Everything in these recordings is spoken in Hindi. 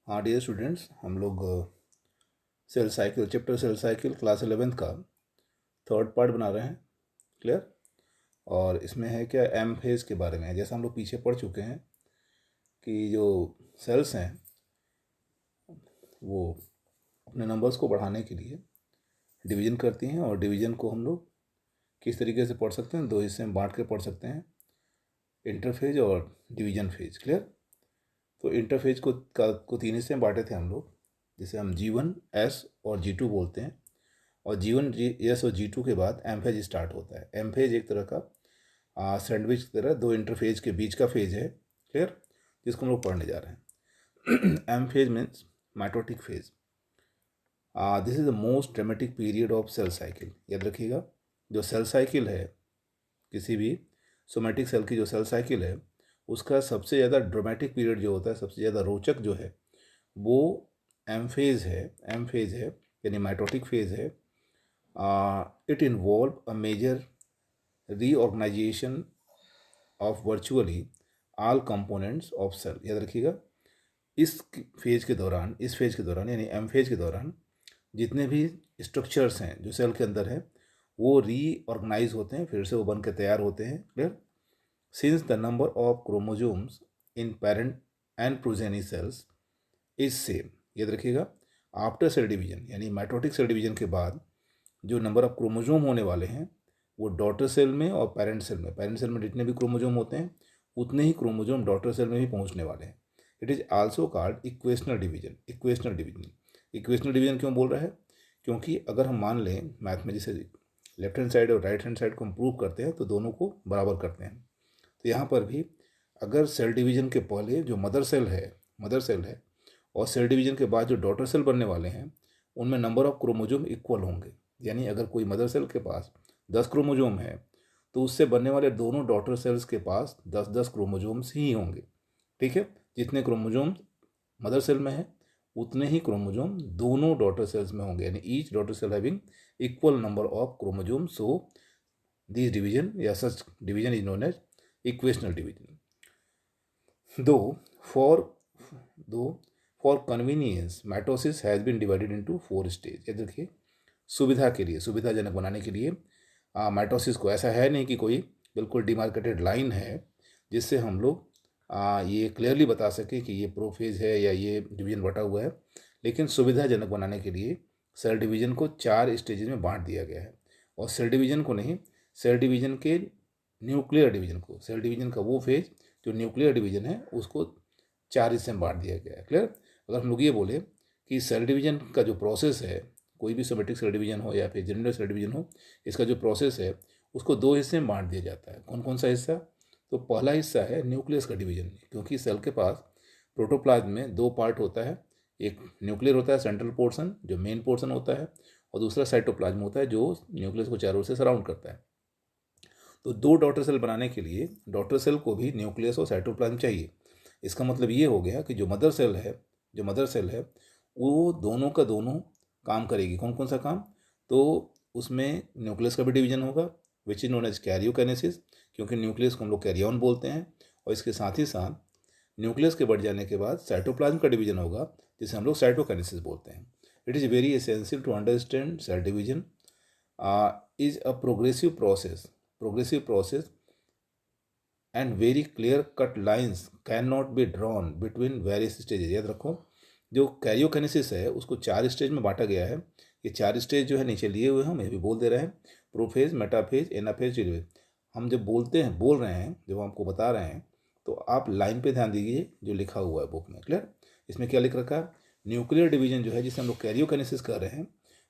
हाँ डियर स्टूडेंट्स, हम लोग cell cycle chapter cell cycle class 11th का थर्ड पार्ट बना रहे हैं। क्लियर। और इसमें है क्या, एम फेज के बारे में। जैसा हम लोग पीछे पढ़ चुके हैं कि जो सेल्स हैं वो अपने नंबर्स को बढ़ाने के लिए डिवीजन करती हैं, और डिवीजन को हम लोग किस तरीके से पढ़ सकते हैं, दो हिस्से में बांट के पढ़ सकते हैं, इंटरफेज और डिवीजन फेज। क्लियर। तो इंटरफेज को तीन हिस्से में बांटे थे हम लोग, जिसे हम G1 S और G2 बोलते हैं। और G1 S और G2 के बाद एम फेज स्टार्ट होता है। एम फेज एक तरह का सैंडविच की तरह दो इंटरफेज के बीच का फेज है। क्लियर। जिसको हम लोग पढ़ने जा रहे हैं। M phase means mitotic phase. This is the most dramatic period of cell cycle. याद रखिएगा, जो सेल साइकिल है, किसी भी सोमेटिक सेल की जो सेल साइकिल है, उसका सबसे ज़्यादा ड्रामेटिक पीरियड जो होता है, सबसे ज़्यादा रोचक जो है, वो एम फेज है। एम फेज है यानी माइटोटिक फेज है। It involve a major reorganisation of virtually all components of cell. याद रखिएगा, इस फेज के दौरान यानी एम फेज के दौरान जितने भी स्ट्रक्चर्स हैं जो सेल के अंदर है, वो रीऑर्गेनाइज होते हैं, फिर से वो बन के तैयार होते हैं। Clear. Since the number of chromosomes in parent and progeny cells is same. याद रखिएगा, आफ्टर सेल डिवीजन यानी माइटोटिक सेल डिवीजन के बाद जो नंबर ऑफ क्रोमोजोम होने वाले हैं, वो डॉटर सेल में और पेरेंट सेल में जितने भी क्रोमोजोम होते हैं, उतने ही क्रोमोजोम डॉटर सेल में भी पहुंचने वाले हैं। It is also called equational division. Equational division क्यों बोल रहा है? क्योंकि अगर हम मान लें मैथ में, जैसे लेफ्ट हैंड साइड और राइट हैंड साइड को हम प्रूव करते हैं तो दोनों को बराबर करते हैं। तो यहाँ पर भी अगर सेल डिवीजन के पहले जो मदर सेल है और सेल डिवीजन के बाद जो डॉटर सेल बनने वाले हैं, उनमें नंबर ऑफ क्रोमोजोम इक्वल होंगे। यानी अगर कोई मदर सेल के पास 10 क्रोमोजोम है, तो उससे बनने वाले दोनों डॉटर सेल्स के पास 10-10 क्रोमोजोम्स ही होंगे। ठीक है। जितने क्रोमोजोम मदर सेल में है, उतने ही क्रोमोजोम दोनों डॉटर सेल्स में होंगे, यानी each daughter cell having equal number of chromosome. So this division या such division is known as equational division. Though for for convenience, mitosis has been divided into 4 stage. याद रखिए, सुविधा के लिए, सुविधाजनक बनाने के लिए माइटोसिस को, ऐसा है नहीं कि कोई बिल्कुल डिमार्केटेड लाइन है जिससे हम लोग ये क्लियरली बता सकें कि ये प्रोफेज है या ये डिवीजन बटा हुआ है। लेकिन सुविधाजनक बनाने के लिए सेल डिवीजन को 4 स्टेजेस में बांट दिया गया है। और सेल डिवीजन को नहीं, सेल डिवीजन के न्यूक्लियर डिवीजन को, सेल डिवीजन का वो फेज जो न्यूक्लियर डिवीजन है, उसको 4 हिस्से में बांट दिया गया है। क्लियर। अगर हम लोग ये बोले कि सेल डिवीजन का जो प्रोसेस है, कोई भी सोमेटिक सेल डिवीजन हो या फिर जनरल सेल डिवीजन हो, इसका जो प्रोसेस है उसको 2 हिस्से में बांट दिया जाता है। कौन कौन सा हिस्सा? तो पहला हिस्सा है न्यूक्लियस का डिवीजन, क्योंकि सेल के पास प्रोटोप्लाज्म में 2 पार्ट होता है। एक न्यूक्लियर होता है, सेंट्रल पोर्शन जो मेन पोर्शन होता है, और दूसरा साइटोप्लाज्म होता है जो न्यूक्लियस को चारों ओर से सराउंड करता है। तो 2 डॉटर सेल बनाने के लिए डॉटर सेल को भी न्यूक्लियस और साइटोप्लाज्म चाहिए। इसका मतलब ये हो गया कि जो मदर सेल है वो दोनों का दोनों काम करेगी। कौन कौन सा काम? तो उसमें न्यूक्लियस का भी डिवीजन होगा, which is known as karyokinesis, क्योंकि न्यूक्लियस को हम लोग कैरियन बोलते हैं। और इसके साथ ही साथ न्यूक्लियस के बढ़ जाने के बाद साइटोप्लाज्म का डिवीजन होगा, जिसे हम लोग साइटोकाइनेसिस बोलते हैं। It is very essential to understand cell division is a progressive process and very clear cut lines cannot be drawn between various stages। याद रखो, जो कैरियोकाइनेसिस है उसको 4 स्टेज में बांटा गया है। ये 4 स्टेज जो है नीचे लिए हुए हम ये भी बोल दे रहे हैं, प्रोफेज, मेटाफेज, एनाफेज, टेलोफेज। हम जब बोल रहे हैं, जब आपको बता रहे हैं, तो आप लाइन पे ध्यान दीजिए जो लिखा हुआ है बुक में। क्लियर। इसमें क्या लिख रखा है? न्यूक्लियर डिवीजन जो है, जिसे हम लोग कैरियोकाइनेसिस कर रहे हैं,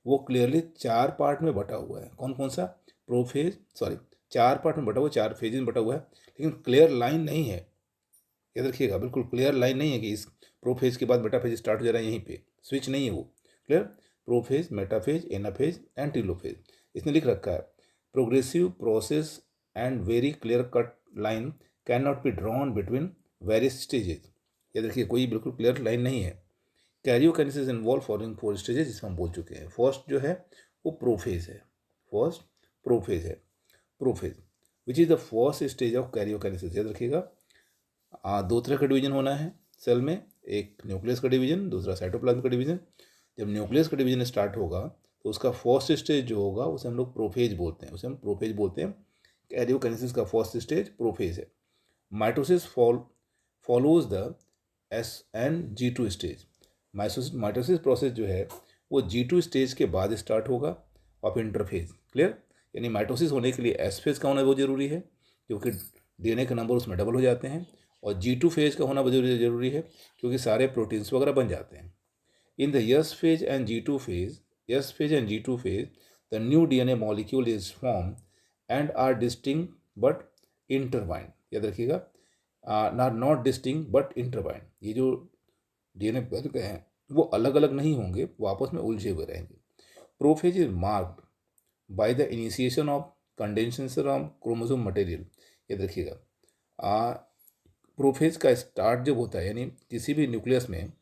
वो क्लियरली 4 पार्ट में बटा हुआ है। कौन कौन सा? प्रोफेज, सॉरी, 4 पार्ट में बटा हुआ, 4 फेज में बटा हुआ है, लेकिन क्लियर लाइन नहीं है। याद रखिएगा, बिल्कुल क्लियर लाइन नहीं है कि इस प्रोफेज के बाद मेटाफेज स्टार्ट हो जा रहा है, यहीं पे स्विच नहीं है वो। Clear. Prophase, metaphase, anaphase and telophase. इसने लिख रखा है, progressive process and very clear cut line can not be drawn between various stages. याद रखिए, कोई बिल्कुल क्लियर लाइन नहीं है। कैरियोकाइनेसिस इन्वॉल्व फॉलोइंग 4 स्टेजेस, जिसमें हम बोल चुके हैं। फर्स्ट जो है वो प्रोफेज है। फर्स्ट प्रोफेज है। Prophase which is the first stage of karyokinesis. याद रखिएगा, 2 तरह का डिवीजन होना है सेल में। एक न्यूक्लियस का डिवीजन, दूसरा साइटोप्लाज्म का डिवीजन। जब न्यूक्लियस का डिवीजन स्टार्ट होगा तो उसका फर्स्ट स्टेज जो होगा उसे हम लोग प्रोफेज बोलते हैं, कैरियोकाइनेसिस का फर्स्ट स्टेज प्रोफेज है। Mitosis follows the G2 stage. Mitosis process जो है वो G2 स्टेज के बाद स्टार्ट होगा ऑफ इंटरफेज। क्लियर? यानी माइटोसिस होने के लिए एस फेज का होना बहुत जरूरी है क्योंकि डीएनए का नंबर उसमें डबल हो जाते हैं, और G2 फेज का होना बहुत जरूरी है क्योंकि सारे प्रोटीन्स वगैरह बन जाते हैं। In the S phase and G2 phase, the new DNA molecule is formed and are distinct but intertwined। याद रखिएगा, नॉट डिस्टिंक्ट बट इंटरवाइंड। ये जो डीएनए बन गए हैं वो अलग अलग नहीं होंगे, वो आपस में उलझे हुए रहेंगे। Prophase is marked by the initiation of condensation of chromosome material. याद रखिएगा, प्रोफेज का स्टार्ट जब होता है, यानी किसी भी न्यूक्लियस में,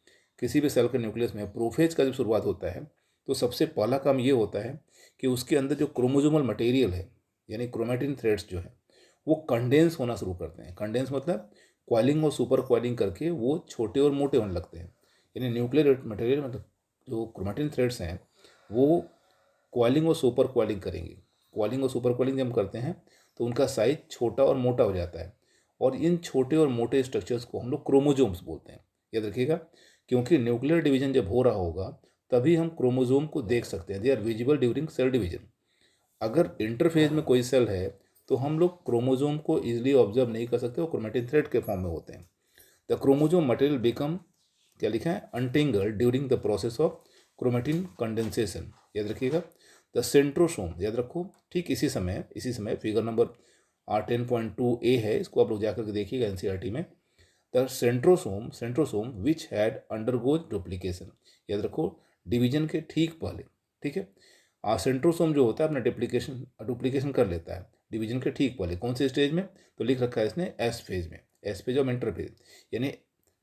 किसी भी सेल के न्यूक्लियस में प्रोफेज का जब शुरुआत होता है तो सबसे पहला काम ये होता है कि उसके अंदर जो क्रोमोसोमल मटेरियल है यानी क्रोमैटिन थ्रेड्स जो है वो कंडेंस होना शुरू करते हैं। कंडेंस मतलब क्वाइलिंग और सुपर क्वाइलिंग करके वो छोटे और मोटे होने लगते हैं। यानी न्यूक्लियर मटेरियल मतलब जो क्रोमैटिन थ्रेड्स हैं वो क्वाइलिंग और सुपर क्वाइलिंग करेंगे। क्वाइलिंग और सुपर क्वाइलिंग जब हम करते हैं तो उनका साइज छोटा और मोटा हो जाता है, और इन छोटे और मोटे स्ट्रक्चर्स को हम लोग क्रोमोजोम्स बोलते हैं। याद रखिएगा, क्योंकि न्यूक्लियर डिवीजन जब हो रहा होगा तभी हम क्रोमोजोम को देख सकते हैं। They are visible during cell division. अगर इंटरफेज में कोई सेल है तो हम लोग क्रोमोजोम को इजीली ऑब्जर्व नहीं कर सकते, वो क्रोमैटिन थ्रेड के फॉर्म में होते हैं। द क्रोमोजोम मटेरियल बिकम, क्या लिखा है, untangled during the process of chromatin condensation. याद रखिएगा, द सेंट्रोसोम, याद रखो, ठीक इसी समय फिगर नंबर 10.2a है, इसको आप लोग जाकर के देखिएगा एनसीईआरटी में। The centrosome which had undergoes duplication. याद रखो, डिवीजन के ठीक पहले, ठीक है, सेंट्रोसोम जो होता है अपना डुप्लीकेशन कर लेता है डिवीजन के ठीक पहले। कौन से स्टेज में? तो लिख रखा है इसने एस फेज में, एस फेज ऑफ इंटरफेज, यानी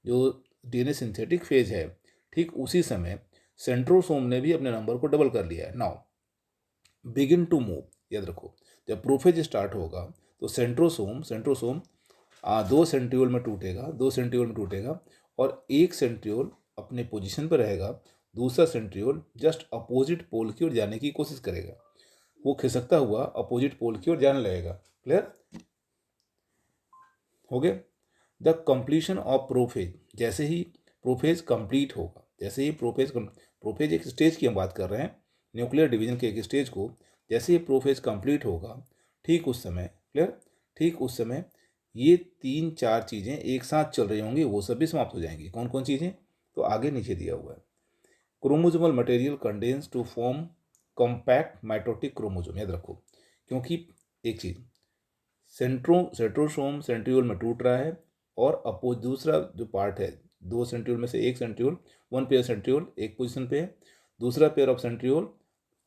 जो डीएनए सिंथेटिक फेज है ठीक उसी समय सेंट्रोसोम ने भी अपने नंबर को डबल कर लिया है। Now begin to move. याद रखो, जब प्रोफेज स्टार्ट होगा तो सेंट्रोसोम दो सेंट्रियोल में टूटेगा और एक सेंट्रियोल अपने पोजीशन पर रहेगा, दूसरा सेंट्रियोल जस्ट अपोजिट पोल की ओर जाने की कोशिश करेगा, वो खिसकता हुआ अपोजिट पोल की ओर जाने लगेगा। क्लियर हो गया? द कंप्लीशन ऑफ प्रोफेज, जैसे ही प्रोफेज कंप्लीट होगा, जैसे ही प्रोफेज एक स्टेज की हम बात कर रहे हैं, न्यूक्लियर डिवीजन के एक स्टेज को, जैसे ही प्रोफेज कंप्लीट होगा ठीक उस समय, क्लियर, ठीक उस समय ये 3-4 चीज़ें एक साथ चल रही होंगी, वो सब भी समाप्त हो जाएंगी। कौन कौन चीज़ें? तो आगे नीचे दिया हुआ है, chromosomal material condense to form compact mitotic chromosome. याद रखो, क्योंकि एक चीज़, सेंट्रोसोम सेंट्रियोल में टूट रहा है और दूसरा जो पार्ट है, दो सेंट्रियोल में से एक सेंट्रियोल, वन पेयर सेंट्रियोल एक पोजीशन पे है, दूसरा पेयर ऑफ सेंट्रियोल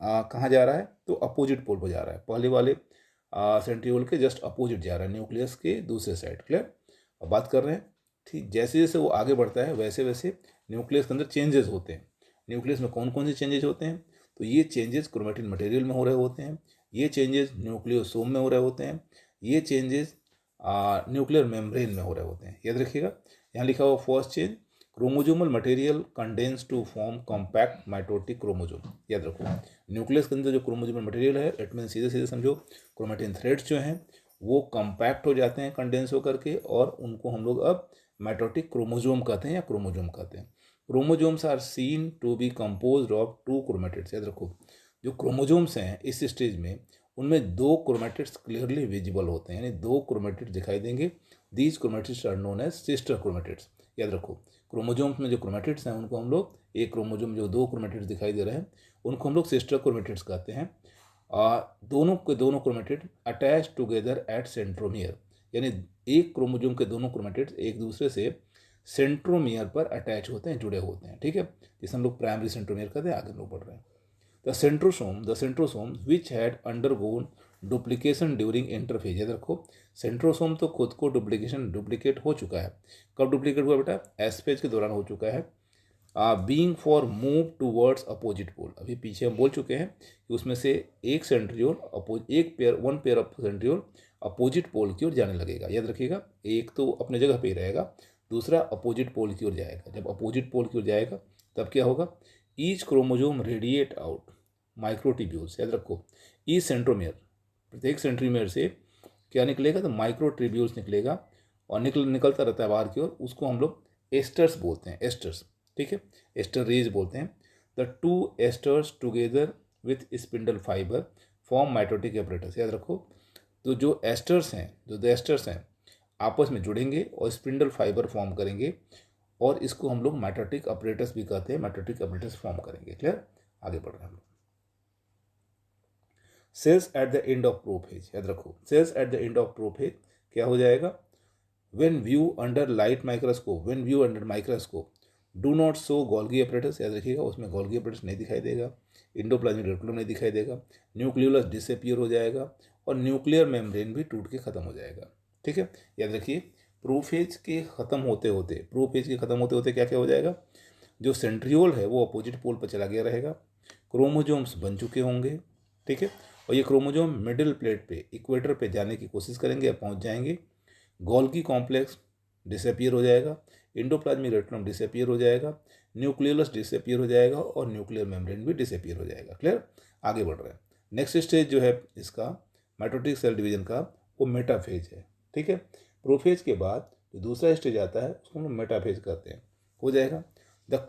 कहाँ जा रहा है? तो अपोजिट पोल पर जा रहा है, पहले वाले सेंट्रियोल के जस्ट अपोजिट जा रहा है, न्यूक्लियस के दूसरे साइड। क्लियर? अब बात कर रहे हैं, ठीक, जैसे जैसे वो आगे बढ़ता है वैसे वैसे न्यूक्लियस के अंदर चेंजेस होते हैं। न्यूक्लियस में कौन कौन से चेंजेस होते हैं? तो ये चेंजेस क्रोमैटिन मटेरियल में हो रहे होते हैं, ये चेंजेस न्यूक्लियोसोम में हो रहे होते हैं, ये चेंजेस न्यूक्लियर मेम्ब्रेन में हो रहे होते हैं। याद रखिएगा, यहाँ लिखा हुआ first change, chromosomal material condense to form compact mitotic chromosome. याद रखो, न्यूक्लियस के अंदर जो क्रोमोजोमल मटेरियल है, इट मीन सीधे सीधे समझो क्रोमैटिन थ्रेड्स जो हैं वो कॉम्पैक्ट हो जाते हैं कंडेंस होकर के, और उनको हम लोग अब माइटोटिक क्रोमोजोम कहते हैं या क्रोमोजोम कहते हैं। Chromosomes are seen to be composed of 2 chromatids. याद रखो, जो क्रोमोजोम्स हैं इस स्टेज में उनमें 2 क्रोमैटिड्स क्लियरली विजिबल होते हैं, यानी 2 क्रोमैटिड्स दिखाई देंगे। These chromatids are known as sister chromatids. याद रखो, क्रोमोजोम्स में जो क्रोमैटिड्स हैं उनको हम लोग, एक क्रोमोजोम जो 2 क्रोमैटिड्स दिखाई दे रहे हैं उनको हम लोग सिस्टर क्रोमैटिड्स कहते हैं। दोनों के दोनों chromatid attach together at centromere, यानी एक क्रोमोजोम के दोनों क्रोमैटिड्स एक दूसरे से सेंट्रोमियर पर अटैच होते हैं, जुड़े होते हैं। ठीक है, जिसे हम लोग प्राइमरी सेंट्रोमियर कहते हैं। आगे लोग बढ़ रहे हैं। The centrosome which had undergone duplication during interphase. याद रखो, सेंट्रोसोम तो खुद को डुप्लीकेट हो चुका है। कब डुप्लीकेट हुआ बेटा? एस फेज के दौरान हो चुका है। Being for move towards opposite pole, अभी पीछे हम बोल चुके हैं कि उसमें से एक centriole one pair of centriole opposite pole की ओर जाने लगेगा। याद रखिएगा, एक तो अपने जगह पे ही रहेगा, दूसरा अपोजिट पोल की ओर जाएगा। जब अपोजिट पोल की ओर जाएगा तब क्या होगा, each chromosome radiate out microtubules. याद रखो, ईच सेंट्रोमियर, प्रत्येक सेंट्रोमियर से क्या निकलेगा, तो माइक्रोट्यूब्यूल्स निकलेगा और निकलता रहता है बाहर की ओर। उसको हम लोग एस्टर्स बोलते हैं, एस्टर्स, ठीक है, एस्टर रेज बोलते हैं। The two asters together with spindle fibre form mitotic apparatus. याद रखो, तो जो एस्टर्स हैं आपस में जुड़ेंगे और स्पिंडल फाइबर फॉर्म करेंगे, और इसको हम लोग माइटोटिक अपरेटस भी कहते हैं, माइटोटिक अपरेटस फॉर्म करेंगे। क्लियर, आगे बढ़ रहे हैं हम लोग। Cells at the end of prophase. याद रखो, cells at the end of prophase क्या हो जाएगा, when view under light microscope, when view under microscope do not show Golgi apparatus. याद रखिएगा, उसमें गोल्गी अपरेटस नहीं दिखाई देगा, इंडोप्लाज्मिक रेटिकुलम नहीं दिखाई देगा, न्यूक्लियोलस डिसअपीयर हो जाएगा और न्यूक्लियर मेम्ब्रेन भी टूट के खत्म हो जाएगा। ठीक है, याद रखिए, प्रोफेज के खत्म होते होते क्या क्या हो जाएगा, जो सेंट्रियोल है वो अपोजिट पोल पर चला गया रहेगा, क्रोमोजोम्स बन चुके होंगे। ठीक है, और ये क्रोमोजोम मिडिल प्लेट पे, इक्वेटर पे जाने की कोशिश करेंगे या पहुंच जाएंगे। गोल्गी कॉम्प्लेक्स डिसअपीयर हो जाएगा, इंडोप्लाज्मिक रेटिकुलम डिसअपीयर हो जाएगा, न्यूक्लियोलस डिसअपीयर हो जाएगा और न्यूक्लियर मेम्ब्रेन भी डिसअपीयर हो जाएगा। क्लियर, आगे बढ़ रहे हैं। नेक्स्ट स्टेज जो है इसका माइटोटिक सेल डिवीजन का, वो मेटाफेज है। ठीक है, प्रोफेज के बाद जो दूसरा स्टेज आता है उसको हम लोग मेटाफेज कहते हैं, हो जाएगा। The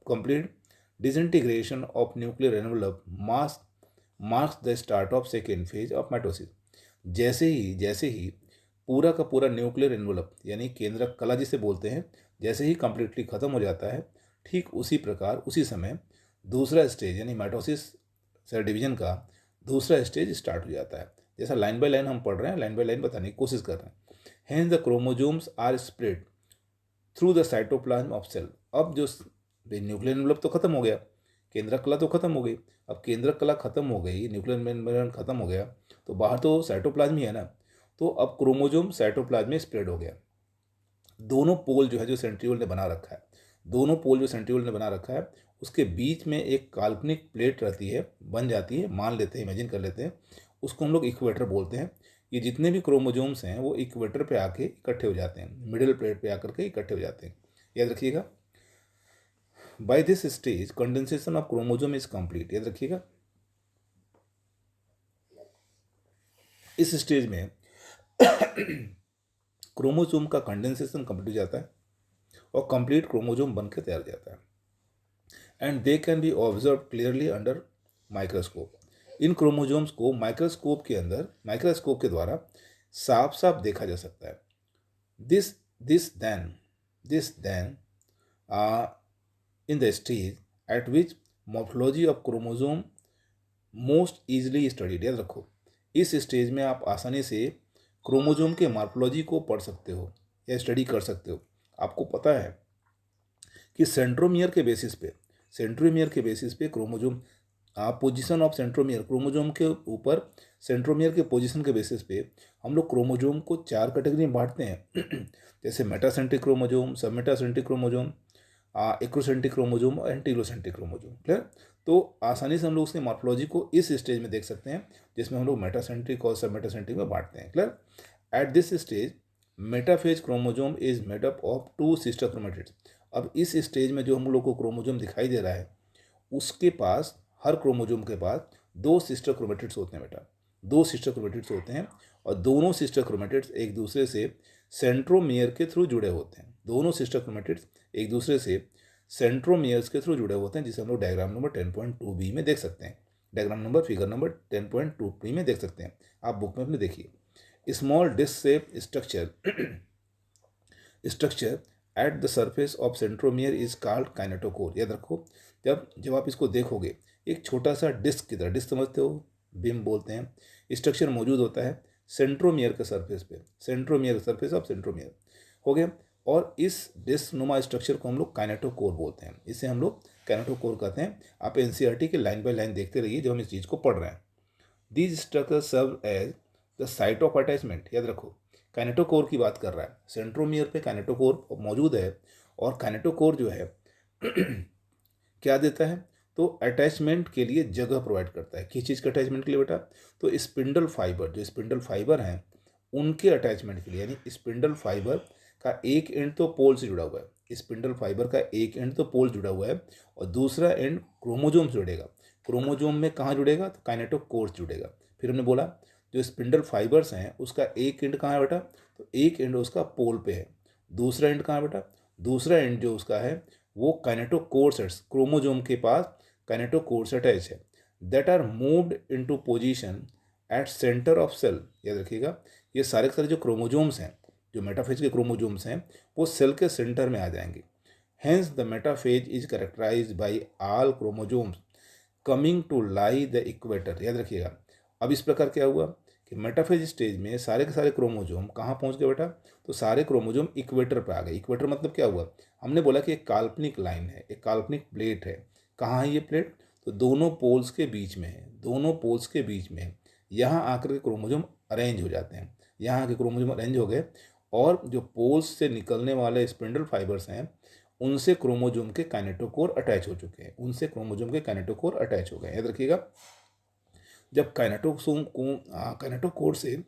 complete disintegration of nuclear envelope marks the start of second phase of mitosis. जैसे ही पूरा का पूरा न्यूक्लियर एनवेलप यानी केंद्रक कला जिसे बोलते हैं, जैसे ही कंप्लीटली खत्म हो जाता है, ठीक उसी प्रकार उसी समय दूसरा स्टेज यानी माइटोसिस सेल डिवीजन का दूसरा स्टेज स्टार्ट हो जाता है। जैसा लाइन बाय लाइन हम पढ़ रहे हैं, लाइन बाय लाइन बताने की कोशिश कर रहे हैं। Hence the chromosomes are spread through the cytoplasm of cell. अब जो न्यूक्लियर एनवेलप तो खत्म हो गया, केंद्रक कला तो खत्म हो गई, अब केंद्रक कला खत्म हो गई, न्यूक्लियर मेम्ब्रेन खत्म हो गया, तो बाहर तो साइटोप्लाज्म ही है ना, तो अब क्रोमोजोम साइटोप्लाज्म में स्प्रेड हो गया। दोनों पोल जो है जो सेंट्रियोल ने बना रखा है, दोनों पोल जो सेंट्रियोल ने बना रखा है, उसके बीच में एक काल्पनिक प्लेट रहती है, बन जाती है, मान लेते हैं, इमेजिन कर लेते हैं, उसको हम लोग इक्वेटर बोलते हैं। ये जितने भी क्रोमोजोम्स हैं वो इक्वेटर पे आके इकट्ठे हो जाते हैं, मिडिल प्लेट पे आकर के इकट्ठे हो जाते हैं। याद रखिएगा, by this stage condensation of chromosome is complete. याद रखिएगा, इस स्टेज में क्रोमोजोम का कंडेंसेशन कंप्लीट हो जाता है और कंप्लीट क्रोमोजोम बनकर तैयार हो जाता है, and they can be observe clearly under microscope. In chromosomes को माइक्रोस्कोप के अंदर, माइक्रोस्कोप के द्वारा साफ साफ देखा जा सकता है। This then in the stage at which morphology of chromosome most easily studied। याद रखो, इस स्टेज में आप आसानी से क्रोमोजोम के मॉर्फोलॉजी को पढ़ सकते हो या स्टडी कर सकते हो। आपको पता है कि सेंट्रोमियर के बेसिस पे chromosome, position of centromere, chromosome के ऊपर सेंट्रोमियर के पोजीशन के बेसिस पे हम लोग क्रोमोजोम को 4 कैटेगरी में बांटते हैं जैसे मेटासेंट्रिक क्रोमोजोम, सब मेटासेंट्रिक क्रोमोजोम, एक्रोसेंट्रिक क्रोमोजोम और एंटीलोसेंट्रिक क्रोमोजोम। क्लियर, तो आसानी से हम लोग उसके मॉर्फोलॉजी को इस स्टेज में देख सकते हैं जिसमें हम लोग मेटासेंट्रिक और सब मेटासेंट्रिक में बांटते हैं। Clear, at this stage metaphase chromosome is made up of 2 sister chromatids. अब इस स्टेज में जो हम लोग को क्रोमोजोम दिखाई दे रहा है, उसके पास, हर क्रोमोजोम के पास 2 सिस्टर क्रोमेटिड्स होते हैं बेटा, 2 सिस्टर क्रोमेटिड्स होते हैं, और दोनों सिस्टर क्रोमेटिड्स एक दूसरे से सेंट्रोमियर के थ्रू जुड़े होते हैं। दोनों सिस्टर क्रोमेटिड्स एक दूसरे से सेंट्रोमियर्स के थ्रू जुड़े होते हैं, जिसे हम लोग डायग्राम नंबर 10.2b में देख सकते हैं, diagram number figure number 10.2b में देख सकते हैं, आप बुक में अपने देखिए। Small disc shape structure at the surface of centromere is called kinetochore. याद रखो, जब आप इसको देखोगे, एक छोटा सा डिस्क की तरह, डिस्क समझते हो, बिम बोलते हैं, स्ट्रक्चर मौजूद होता है सेंट्रोमियर के सरफेस पे, सेंट्रोमियर सरफेस ऑफ सेंट्रोमियर हो गया, और इस डिस्क नुमा स्ट्रक्चर को हम लोग काइनेटोकोर बोलते हैं, इसे हम लोग काइनेटोकोर कहते हैं। आप एनसीईआरटी के लाइन बाय लाइन देखते रहिए जब हम इस चीज़ को पढ़ रहे हैं। These structure serve as the site of attachment. याद रखो, काइनेटोकोर की बात कर रहा है, सेंट्रोमियर पे काइनेटोकोर मौजूद है, और काइनेटोकोर जो है क्या देता है, तो अटैचमेंट के लिए जगह प्रोवाइड करता है। किस चीज़ के अटैचमेंट के लिए बेटा, तो स्पिंडल फाइबर, जो स्पिंडल फाइबर हैं उनके अटैचमेंट के लिए, यानी स्पिंडल फाइबर का एक एंड तो पोल से जुड़ा हुआ है, स्पिंडल फाइबर का एक एंड तो पोल जुड़ा हुआ है और दूसरा एंड क्रोमोजोम से जुड़ेगा। क्रोमोजोम में कहाँ जुड़ेगा? तो काइनेटोकोर से जुड़ेगा। फिर हमने बोला जो स्पिंडल फाइबर्स हैं उसका एक एंड कहाँ है बेटा? तो एक एंड उसका पोल पे है। दूसरा एंड कहाँ है बेटा? दूसरा एंड जो उसका है वो काइनेटोकोर से, क्रोमोजोम के पास काइनेटोकोर से अटैच है, that are moved into position at centre of cell. याद रखिएगा, ये सारे के सारे जो क्रोमोजोम्स हैं, जो मेटाफेज के क्रोमोजोम्स हैं, वो सेल के सेंटर में आ जाएंगे। Hence the metaphase is characterised by all chromosomes coming to lie the equator. याद रखिएगा, अब इस प्रकार क्या हुआ कि मेटाफेज स्टेज में सारे के सारे क्रोमोजोम कहाँ पहुँच गए बेटा? तो सारे क्रोमोजोम इक्वेटर पर आ गए। इक्वेटर मतलब क्या हुआ? हमने बोला कि एक काल्पनिक लाइन है, एक काल्पनिक प्लेट है। कहाँ है ये प्लेट? तो दोनों पोल्स के बीच में है, दोनों पोल्स के बीच में है। यहाँ आकर के क्रोमोजोम अरेंज हो जाते हैं, यहाँ के क्रोमोजोम अरेंज हो गए और जो पोल्स से निकलने वाले स्पिंडल फाइबर्स हैं उनसे क्रोमोजोम के काइनेटोकोर अटैच हो चुके हैं, उनसे क्रोमोजोम के काइनेटोकोर अटैच हो गए। याद रखिएगा, जब काइनेटोकोर से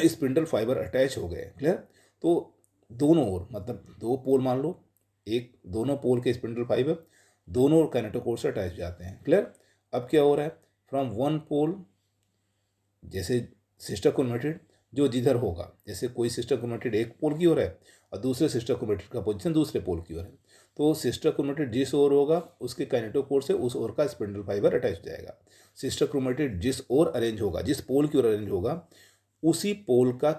स्पिंडल फाइबर अटैच हो गए, क्लियर, तो दोनों ओर मतलब दो पोल मान लो, एक दोनों पोल के स्पिंडल फाइबर दोनों ओर काइनेटोकोर से अटैच हो जाते हैं। क्लियर, अब क्या हो रहा है? फ्रॉम वन पोल, जैसे सिस्टर क्रोमेटिड जो जिधर होगा, जैसे कोई सिस्टर क्रोमेटिड एक पोल की ओर है और दूसरे सिस्टर क्रोमेटिड का पोजीशन दूसरे पोल की ओर है, तो सिस्टर क्रोमेटिड जिस ओर होगा उसके काइनेटोकोर से उस ओर का स्पिंडल फाइबर अटैच हो जाएगा। सिस्टर क्रोमेटिड जिस ओर अरेंज होगा, जिस पोल की ओर अरेंज होगा, उसी पोल का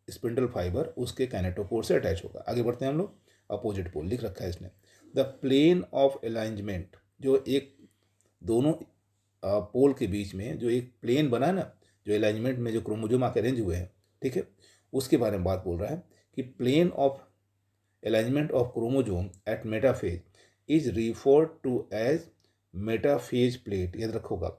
स्पिंडल फाइबर उसके काइनेटोकोर से अटैच होगा। आगे बढ़ते हैं हम लोग। अपोजिट पोल लिख रखा है इसने। द प्लेन ऑफ अलाइनमेंट, जो एक दोनों पोल के बीच में जो एक प्लेन बना है ना, जो अलाइनमेंट में जो क्रोमोजोम आके अरेंज हुए हैं, ठीक है, उसके बारे में बात बोल रहा है कि plane of alignment of chromosome at metaphase is referred to as metaphase plate. याद रखोगा,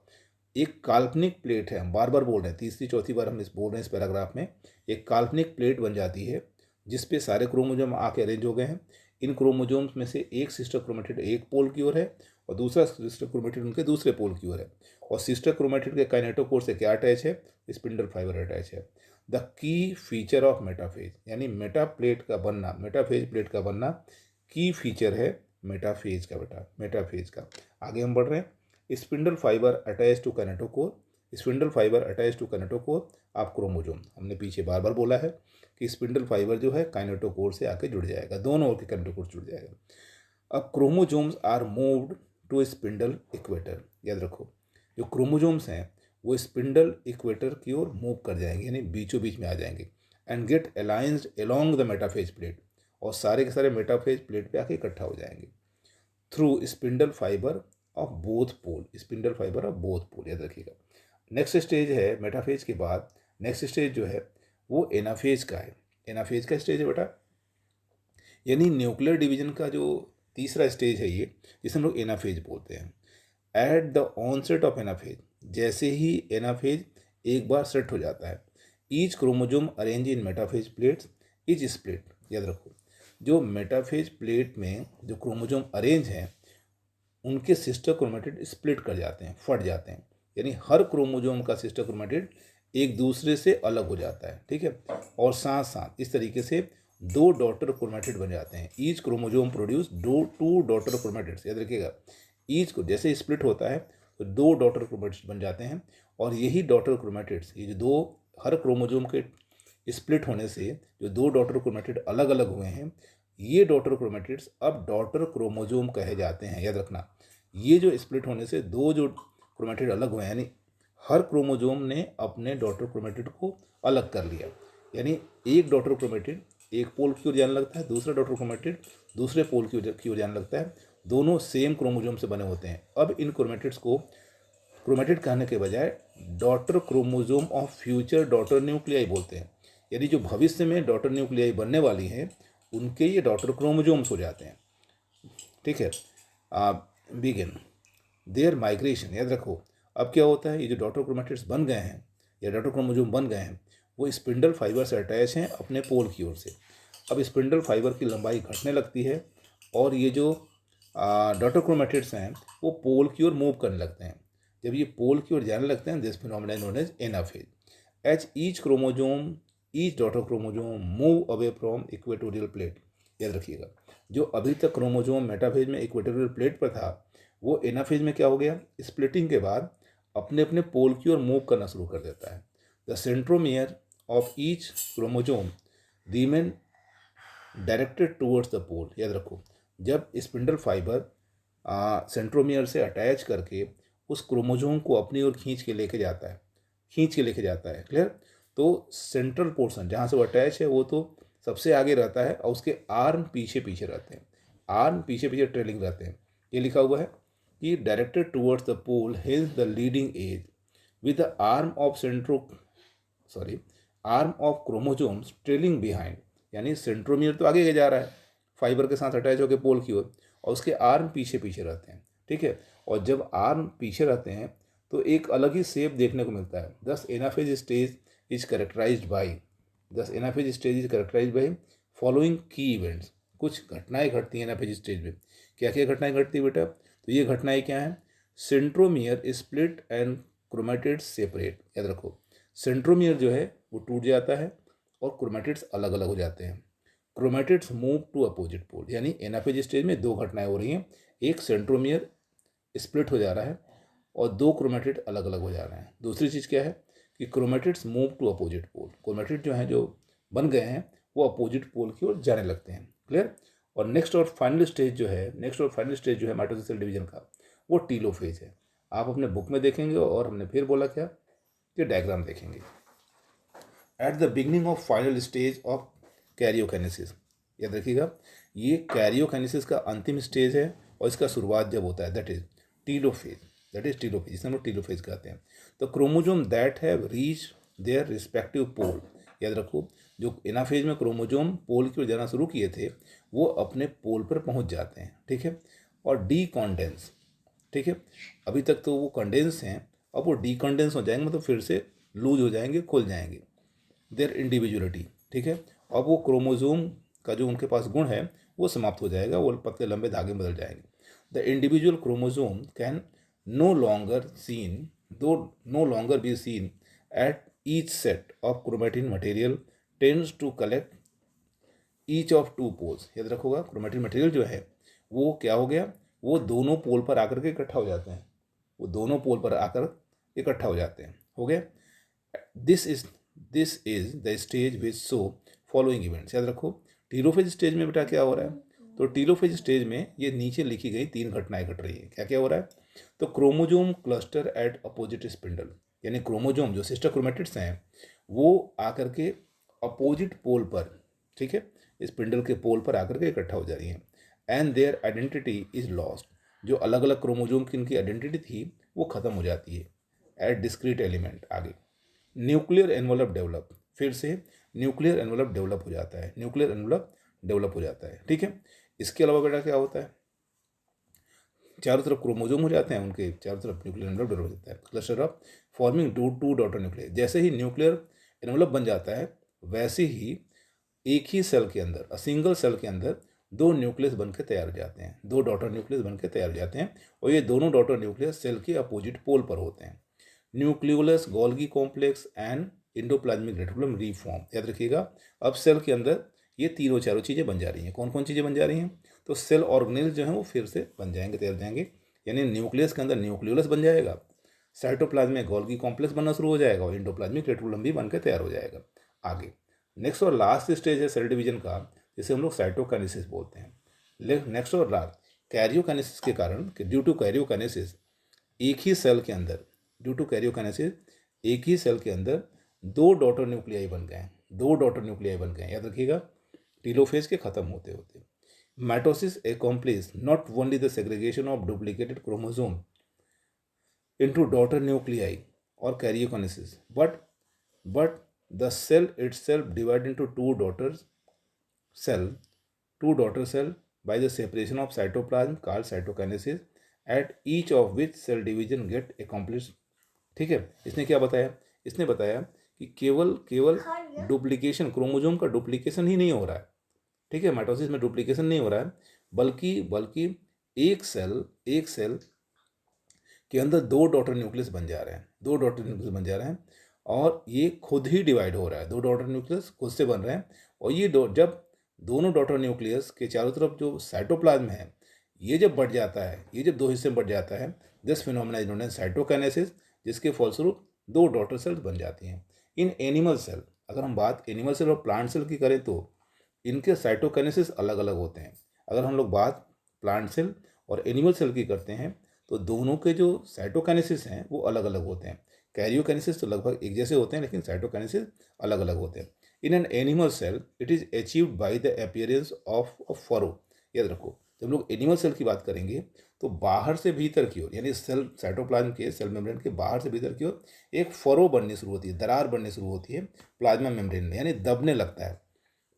एक काल्पनिक प्लेट है, हम बार बार बोल रहे हैं, तीसरी चौथी बार हम इस बोल रहे हैं इस पैराग्राफ में, एक काल्पनिक प्लेट बन जाती है जिसपे सारे क्रोमोजोम आके अरेंज हो गए हैं। इन क्रोमोजोम्स में से एक सिस्टर क्रोमेटिड एक पोल की ओर है और दूसरा सिस्टर क्रोमेटिड उनके दूसरे पोल की ओर है, और सिस्टर क्रोमेटिड के काइनेटोकोर से क्या अटैच है? स्पिंडल फाइबर अटैच है। The key feature of metaphase, यानी मेटा प्लेट का बनना, मेटाफेज प्लेट का बनना की फीचर है मेटाफेज का बेटा, मेटाफेज का। आगे हम बढ़ रहे हैं। Spindle fibre attach to kinetochore, spindle fibre attach to kinetochore of chromosome. हमने पीछे बार बार बोला है कि स्पिंडल फाइबर जो है काइनेटोकोर से आके जुड़ जाएगा, दोनों ओर के काइनेटोकोर से जुड़ जाएगा। अब chromosomes are moved to spindle equator. याद रखो, जो क्रोमोजोम्स हैं वो स्पिंडल इक्वेटर की ओर मूव कर जाएंगे, यानी बीचों बीच में आ जाएंगे, and get aligned along the metaphase plate, और सारे के सारे मेटाफेज प्लेट पे आके इकट्ठा हो जाएंगे through spindle fibre of both pole, spindle fibre of both pole. याद रखिएगा, नेक्स्ट स्टेज है मेटाफेज के बाद, नेक्स्ट स्टेज जो है वो एनाफेज का है। एनाफेज का स्टेज है बेटा, यानी न्यूक्लियर डिवीजन का जो तीसरा स्टेज है ये, जिसे हम लोग एनाफेज बोलते हैं। At the onset of anaphase, जैसे ही एनाफेज एक बार सेट हो जाता है, each chromosome arrange in metaphase plates is split. याद रखो, जो मेटाफेज प्लेट में जो क्रोमोजोम अरेंज हैं उनके सिस्टर क्रोमेटिड स्प्लिट कर जाते हैं, फट जाते हैं, यानी हर क्रोमोजोम का सिस्टर क्रोमेटिड एक दूसरे से अलग हो जाता है, ठीक है, और साथ साथ इस तरीके से दो डॉटर क्रोमेटिड बन जाते हैं। Each chromosome produce two daughter chromatids. याद रखिएगा, ईच को जैसे स्प्लिट होता है तो दो डॉटर क्रोमेटिड्स बन जाते हैं, और यही डॉटर क्रोमेटिड्स, ये जो दो हर क्रोमोजोम के स्प्लिट होने से जो दो डॉटर क्रोमेटिड अलग अलग हुए हैं, ये डॉटर क्रोमेटिड्स अब डॉटर क्रोमोजोम कहे जाते हैं। याद रखना, ये जो स्प्लिट होने से दो जो क्रोमेटिड अलग हुए हैं, यानी हर क्रोमोजोम ने अपने डॉटर क्रोमेटिड को अलग कर लिया, यानी एक डॉटर क्रोमेटिड एक पोल की ओर जाने लगता है, दूसरा डॉटर क्रोमेटिड दूसरे पोल की ओर जाने लगता है, दोनों सेम क्रोमोजोम से बने होते हैं। अब इन क्रोमेटिड्स को क्रोमेटिड कहने के बजाय daughter chromosome of future daughter nuclei बोलते हैं, यानी जो भविष्य में डॉटर न्यूक्लियाई बनने वाली हैं उनके ये डॉटर क्रोमोजोम्स हो जाते हैं, ठीक है। Begin their migration. याद रखो, अब क्या होता है, ये जो डॉटर क्रोमेटिड्स बन गए हैं या डॉटर क्रोमोजोम बन गए हैं वो स्पिंडल फाइबर से अटैच हैं अपने पोल की ओर से। अब स्पिंडल फाइबर की लंबाई घटने लगती है और ये जो डॉटर क्रोमेटिड्स हैं वो पोल की ओर मूव करने लगते हैं। जब ये पोल की ओर जाने लगते हैं, this phenomenon known as anaphase. H each chromosome each daughter chromosome move away from equatorial plate. याद रखिएगा, जो अभी तक क्रोमोजोम मेटाफेज में इक्वेटोरियल प्लेट पर था, वो एनाफेज में क्या हो गया, स्प्लिटिंग के बाद अपने अपने पोल की ओर मूव करना शुरू कर देता है। The centromere of each chromosome remain directed towards the pole. याद रखो, जब स्पिंडल फाइबर सेंट्रोमियर से अटैच करके उस क्रोमोजोम को अपनी ओर खींच के लेके जाता है, क्लियर। तो सेंट्रल पोर्शन जहाँ से वो अटैच है वो तो सबसे आगे रहता है और उसके आर्म पीछे पीछे रहते हैं, आर्म पीछे पीछे ट्रेलिंग रहते हैं। ये लिखा हुआ है कि directed towards the pole hence the leading edge with the arm of chromosomes trailing behind. यानी सेंट्रोमियर तो आगे जा रहा है फाइबर के साथ अटैच होकर पोल की ओर, और उसके आर्म पीछे पीछे रहते हैं, ठीक है। और जब आर्म पीछे रहते हैं तो एक अलग ही शेप देखने को मिलता है। दस anaphase stage is characterised by following की इवेंट्स। कुछ घटनाएं घटती हैं एनाफेज स्टेज में। क्या क्या घटनाएं घटती है बेटा, तो ये घटनाएं क्या हैं, centromere split and chromatids separate. याद रखो, सेंट्रोमियर जो है वो टूट जाता है और क्रोमेटिड्स अलग अलग हो जाते हैं। Chromatids move to opposite pole. यानी एनाफेज स्टेज में दो घटनाएं हो रही हैं, एक सेंट्रोमियर स्प्लिट हो जा रहा है और दो क्रोमेटिड अलग अलग हो जा रहे हैं। दूसरी चीज़ क्या है कि chromatids move to opposite pole. Chromatid जो हैं, जो बन गए हैं, वो अपोजिट पोल की ओर जाने लगते हैं, क्लियर। और नेक्स्ट और फाइनल स्टेज जो है माइटोसिस सेल डिवीजन का, वो टीलोफेज है। आप अपने बुक में देखेंगे और हमने फिर बोला क्या कि डायग्राम देखेंगे। At the beginning of final stage of karyokinesis. याद रखिएगा, ये कैरियोकाइनेसिस का अंतिम स्टेज है और इसका शुरुआत जब होता है दैट इज टीलोफेज, जिसे हम लोग टीलोफेज कहते हैं। तो chromosome that have reach their respective pole. याद रखो, जो एनाफेज में क्रोमोजोम पोल की ओर जाना शुरू किए थे वो अपने पोल पर पहुंच जाते हैं, ठीक है। और डीकॉन्डेंस, ठीक है, अभी तक तो वो कंडेंस हैं, अब वो डीकॉन्डेंस हो जाएंगे, मतलब फिर से लूज हो जाएंगे, खुल जाएंगे। देयर इंडिविजुअलिटी, ठीक है। अब वो क्रोमोजोम का जो उनके पास गुण है वो समाप्त हो जाएगा, वो पतले लंबे धागे में बदल जाएंगे। The individual chromosome can no longer be seen at each set of chromatin material tends to collect each of two poles। याद रखोगा, क्रोमेटिन मटेरियल जो है वो क्या हो गया, वो दोनों पोल पर आकर के इकट्ठा हो जाते हैं, हो गया। This is the stage which show following events. याद रखो, टीलोफेज स्टेज में बेटा क्या हो रहा है, तो टीलोफेज स्टेज में ये नीचे लिखी गई 3 घटनाएं घट रही है। क्या क्या हो रहा है, तो chromosome cluster eight opposite spindle. यानी क्रोमोजोम जो सिस्टर क्रोमेटिड्स हैं वो आकर के अपोजिट पोल पर, ठीक है, स्पिंडल के पोल पर आकर के इकट्ठा हो जा रही हैं। And their identity is lost. जो अलग अलग क्रोमोजोम की इनकी आइडेंटिटी थी वो खत्म हो जाती है। एट डिस्क्रीट एलिमेंट, आगे न्यूक्लियर एनवलप डेवलप, फिर से न्यूक्लियर एनवलप डेवलप हो जाता है, ठीक है। इसके अलावा बेटा क्या होता है, चारों तरफ क्रोमोजोम हो जाते हैं, उनके चारों तरफ न्यूक्लियर एनवलप डेवलप हो जाता है। Cluster of forming two daughter nuclear. जैसे ही न्यूक्लियर एनवलप बन जाता है वैसे ही एक ही सेल के अंदर, सिंगल सेल के अंदर 2 न्यूक्लियस बनकर तैयार हो जाते हैं, 2 डॉटर न्यूक्लियस बनकर तैयार हो जाते हैं। और ये दोनों डॉटर न्यूक्लियस सेल के अपोजिट पोल पर होते हैं। Nucleolus, Golgi complex and endoplasmic reticulum reform. याद रखिएगा, अब सेल के अंदर ये तीनों चारों चीज़ें बन जा रही हैं। कौन कौन चीज़ें बन जा रही हैं, तो सेल ऑर्गेनेल जो हैं वो फिर से बन जाएंगे, तैयार हो जाएंगे। यानी न्यूक्लियस के अंदर न्यूक्लियोलस बन जाएगा, साइटोप्लाज्म में गोल्गी कॉम्प्लेक्स बनना शुरू हो जाएगा और इंडोप्लाज्मिक रेटिकुलम भी बनकर तैयार हो जाएगा। आगे नेक्स्ट और लास्ट स्टेज है सेल डिवीजन का, जिसे हम लोग साइटोकाइनेसिस बोलते हैं। नेक्स्ट और लास्ट कैरियोकाइनेसिस के कारण, ड्यू टू कैरियोकाइनेसिस एक ही सेल के अंदर 2 डॉटर न्यूक्लियाई बन गए, याद रखिएगा, टीलोफेज के खत्म होते होते। Mitosis accomplishes not only the segregation of duplicated chromosome into daughter nuclei or karyokinesis, but the cell itself divided into two daughter cell by the separation of cytoplasm called cytokinesis, at each of which cell division get accomplished। ठीक है, इसने क्या बताया, इसने बताया कि केवल डुप्लीकेशन, क्रोमोजोम का डुप्लीकेशन ही नहीं हो रहा है, ठीक है, माइटोसिस में डुप्लीकेशन नहीं हो रहा है, बल्कि एक सेल के अंदर 2 डॉटर न्यूक्लियस बन जा रहे हैं, और ये खुद ही डिवाइड हो रहा है, 2 डॉटर न्यूक्लियस खुद से बन रहे हैं। और ये जब दोनों डॉटर न्यूक्लियस के चारों तरफ जो साइटोप्लाज्म है ये जब बढ़ जाता है, ये जब 2 हिस्से में बढ़ जाता है, this phenomena is known as cytokinesis, जिसके फलस्वरूप 2 डॉटर सेल्स बन जाती हैं। इन एनिमल सेल, अगर हम बात एनिमल सेल और प्लांट सेल की करें तो इनके साइटोकाइनेसिस अलग अलग होते हैं। अगर हम लोग बात प्लांट सेल और एनिमल सेल की करते हैं तो दोनों के जो साइटोकाइनेसिस हैं वो अलग अलग होते हैं। कैरियोकाइनेसिस तो लगभग एक जैसे होते हैं, लेकिन साइटोकाइनेसिस अलग अलग होते हैं। In an animal cell it is achieved by the appearance of furrow. याद रखो, जब लोग एनिमल सेल की बात करेंगे तो बाहर से भीतर की ओर, यानी सेल साइटोप्लाज्म के सेल मेम्ब्रेन के बाहर से भीतर की ओर एक फरो बननी शुरू होती है, दरार बननी शुरू होती है प्लाज्मा मेम्ब्रेन में, यानी दबने लगता है।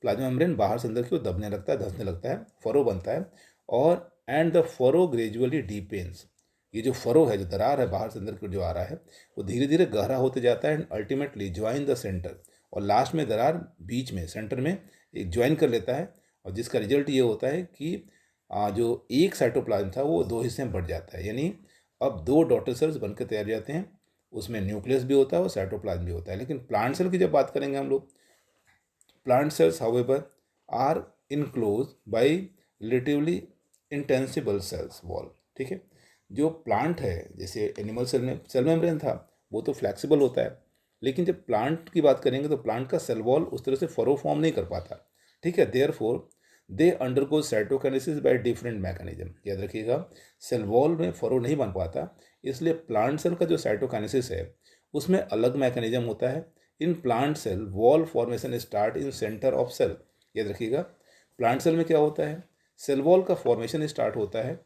प्लाज्मा मेम्ब्रेन बाहर से अंदर की ओर दबने लगता है, धंसने लगता है, फरो बनता है। और and the furrow gradually deepens, ये जो फरो है, जो दरार है बाहर से अंदर की ओर जो आ रहा है, वो धीरे धीरे गहरा होते जाता है and ultimately join the centre. और लास्ट में दरार बीच में सेंटर में एक ज्वाइन कर लेता है, और जिसका रिजल्ट ये होता है कि जो एक साइटोप्लाज्म था वो 2 हिस्से में बढ़ जाता है, यानी अब 2 डॉटर सेल्स बनकर तैयार हो जाते हैं। उसमें न्यूक्लियस भी होता है और साइटोप्लाज्म भी होता है। लेकिन प्लांट सेल की जब बात करेंगे हम लोग, plant cells however are enclose by relatively inextensible cells wall. ठीक है, जो प्लांट है, जैसे एनिमल सेल में सेल मेम्ब्रेन था वो तो फ्लेक्सिबल होता है, लेकिन जब प्लांट की बात करेंगे तो प्लांट का सेल वॉल उस तरह से फरो फॉर्म नहीं कर पाता। ठीक है, therefore they undergo cytokinesis by different mechanism. याद रखिएगा, सेल वॉल में फरो नहीं बन पाता, इसलिए प्लांट सेल का जो साइटोकाइनेसिस है उसमें अलग मैकेनिज्म होता है। In plant cell wall formation start in centre of cell. याद रखिएगा, प्लांट सेल में क्या होता है, सेल वॉल का फॉर्मेशन स्टार्ट होता है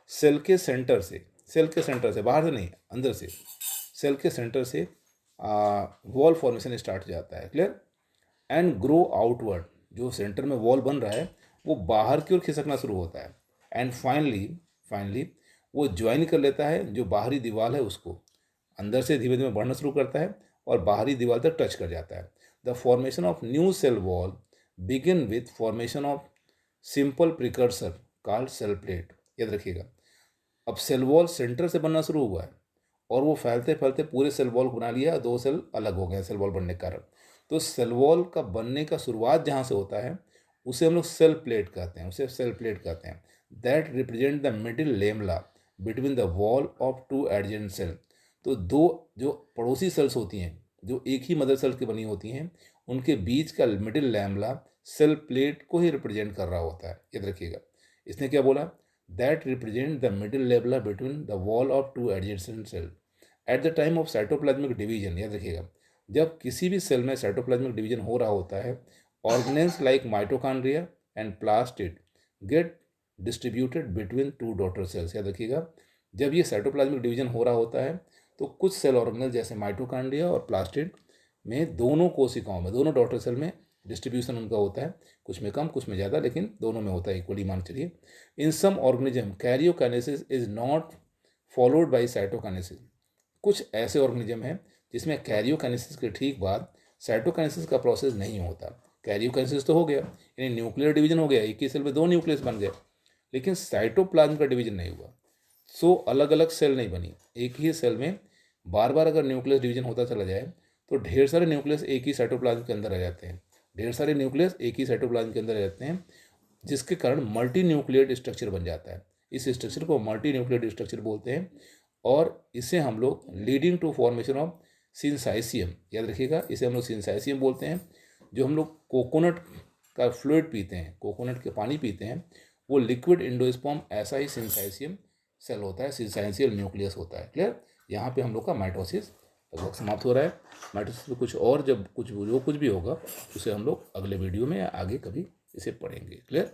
सेल के सेंटर से, सेल के सेंटर से, बाहर से नहीं, अंदर से, सेल के सेंटर से वॉल फॉर्मेशन स्टार्ट हो जाता है। क्लियर? एंड ग्रो आउटवर्ड, जो सेंटर में वॉल बन रहा है वो बाहर की ओर खिसकना शुरू होता है। एंड फाइनली वो ज्वाइन कर लेता है जो बाहरी दीवार है उसको, अंदर से धीरे धीरे बढ़ना शुरू करता है और बाहरी दीवार तक टच कर जाता है। The formation of new cell wall begin with formation of simple precursor called cell plate. याद रखिएगा, अब सेल वॉल सेंटर से बनना शुरू हुआ है और वो फैलते फैलते पूरे सेल वॉल को बना लिया, 2 सेल अलग हो गए सेल वॉल बनने के कारण। तो सेल वॉल का बनने का शुरुआत जहाँ से होता है उसे हम लोग सेल प्लेट कहते हैं, उसे सेल प्लेट कहते हैं। That represent the middle lamella between the wall of 2 adjacent cell. तो 2 जो पड़ोसी सेल्स होती हैं जो एक ही मदर सेल की बनी होती हैं, उनके बीच का मिडिल लैमला सेल प्लेट को ही रिप्रेजेंट कर रहा होता है। याद रखिएगा, इसने क्या बोला, that represent the middle lamella between the wall of 2 adjacent cell at the time of cytoplasmic division. याद रखिएगा, जब किसी भी सेल में साइटोप्लाज्मिक डिवीजन हो रहा होता है, organelles like mitochondria and plastid get distributed between 2 daughter cells. याद रखिएगा, जब ये साइटोप्लाज्मिक डिवीजन हो रहा होता है तो कुछ सेल ऑर्गेनल जैसे माइटोकॉन्ड्रिया और प्लास्टिड में, दोनों कोशिकाओं में, दोनों डॉटर सेल में डिस्ट्रीब्यूशन उनका होता है, कुछ में कम कुछ में ज़्यादा, लेकिन दोनों में होता है इक्वली, मान चलिए। In some organism karyokinesis is not followed by cytokinesis. कुछ ऐसे ऑर्गेनिज्म हैं जिसमें कैरियोकाइनेसिस के ठीक बाद साइटोकाइनेसिस का प्रोसेस नहीं होता। कैरियोकाइनेसिस तो हो गया, यानी न्यूक्लियर डिवीजन हो गया, एक ही सेल में 2 न्यूक्लियस बन गए, लेकिन साइटोप्लाज्म का डिवीजन नहीं हुआ। सो अलग अलग सेल नहीं बनी, एक ही सेल में बार बार अगर न्यूक्लियस डिवीजन होता चला जाए तो ढेर सारे न्यूक्लियस एक ही साइटोप्लाज्म के अंदर आ जाते हैं, ढेर सारे न्यूक्लियस एक ही साइटोप्लाज्म के अंदर आ जाते हैं, जिसके कारण मल्टी न्यूक्लियेट स्ट्रक्चर बन जाता है। इस स्ट्रक्चर को मल्टी न्यूक्लियेट स्ट्रक्चर बोलते हैं और इसे हम लोग लीडिंग टू फॉर्मेशन ऑफ सिंसाइसियम। याद रखिएगा, इसे हम लोग सिंसाइसियम बोलते हैं। जो हम लोग कोकोनट का फ्लूइड पीते हैं, कोकोनट के पानी पीते हैं, वो लिक्विड एंडोस्पर्म ऐसा ही सिंसाइसियम सेल होता है, सिंसाइसियल न्यूक्लियस होता है। क्लियर? यहाँ पे हम लोग का माइटोसिस लगभग समाप्त हो रहा है। माइटोसिस में कुछ और, जब कुछ जो कुछ भी होगा उसे हम लोग अगले वीडियो में या आगे कभी इसे पढ़ेंगे। क्लियर?